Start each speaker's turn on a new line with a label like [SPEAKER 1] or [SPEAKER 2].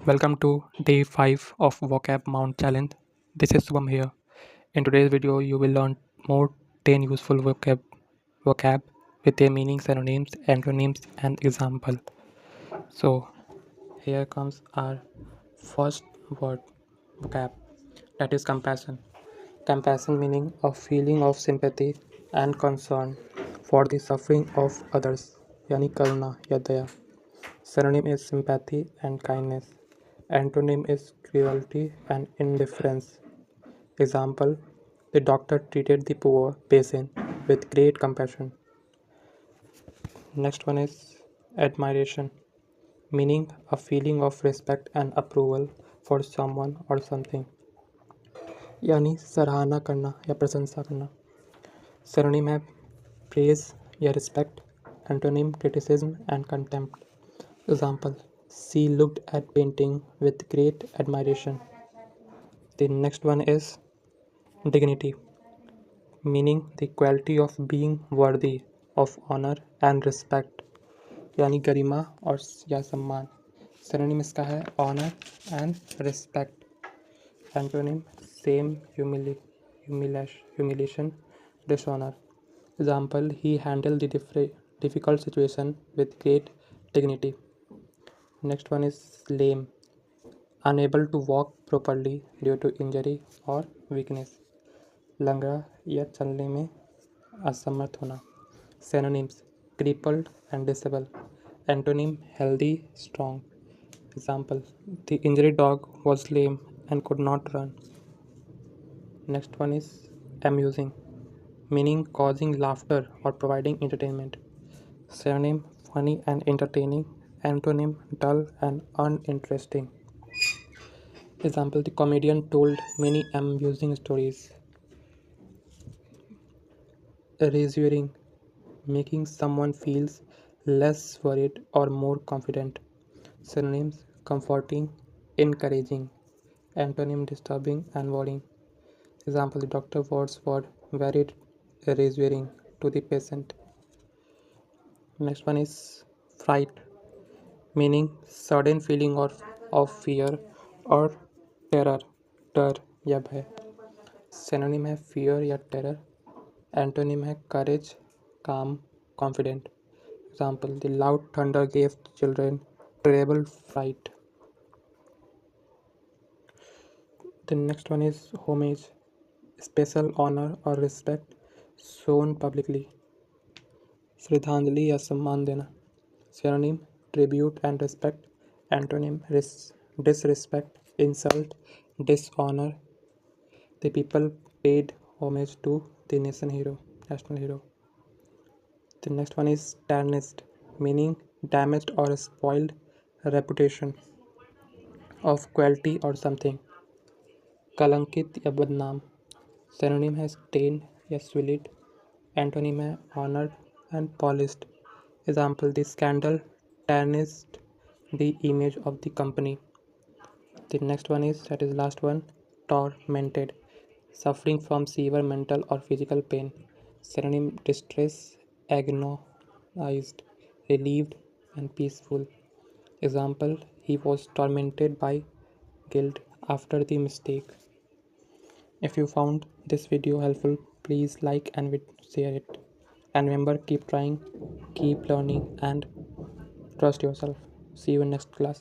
[SPEAKER 1] Welcome to day 5 of Vocab Mount challenge. This is Subham here. In today's video, you will learn more 10 useful vocab with their meaning, synonyms, antonyms, and example. So, here comes our first word vocab, that is compassion. Compassion meaning a feeling of sympathy and concern for the suffering of others, यानी करुणा या दया. Synonym is sympathy and kindness. Antonym is cruelty and indifference. Example: the doctor treated the poor patient with great compassion. Next one is admiration, meaning a feeling of respect and approval for someone or something. यानी सराहना करना या प्रशंसा करना. Synonym है praise या respect. Antonym criticism and contempt. Example: she looked at painting with great admiration. The next one is dignity, meaning the quality of being worthy of honor and respect, यानी गरिमा और या सम्मान. सिनोनिम इसका है honour and respect. Antonym shame, humiliation, dishonor. Example: he handled the difficult situation with great dignity. Next one is lame, unable to walk properly due to injury or weakness. लंगड़ा या चलने में असमर्थ होना. Synonyms: crippled and disabled. Antonym: healthy, strong. Example: the injured dog was lame and could not run. Next one is amusing, meaning causing laughter or providing entertainment. Synonym: funny and entertaining. Antonym: dull and uninteresting. Example: the comedian told many amusing stories. Reassuring, making someone feels less worried or more confident. Synonyms: comforting, encouraging. Antonym: disturbing and worrying. Example: the doctor words were very reassuring to the patient. Next one is fright, meaning sudden feeling of fear or terror, डर या भय. Synonym है fear या terror. Antonym है courage, calm, confident. Example: the loud thunder gave children terrible fright. The next one is homage, special honor or respect shown publicly. श्रद्धांजलि या सम्मान देना. Synonym: tribute and respect. Antonym: disrespect, insult, dishonor. The people paid homage to the national hero. The next one is tarnished, meaning damaged or spoiled reputation of quality or something. कलंकित या बदनाम. Synonym है stained या sullied. Antonym है honored and polished. Example: the scandal tarnished the image of the company. The next one is, that is last one, tormented, suffering from severe mental or physical pain. Synonym: distress, agonized, relieved, and peaceful. Example: he was tormented by guilt after the mistake. If you found this video helpful, please like and share it. And remember, keep trying, keep learning, and trust yourself. See you in next class.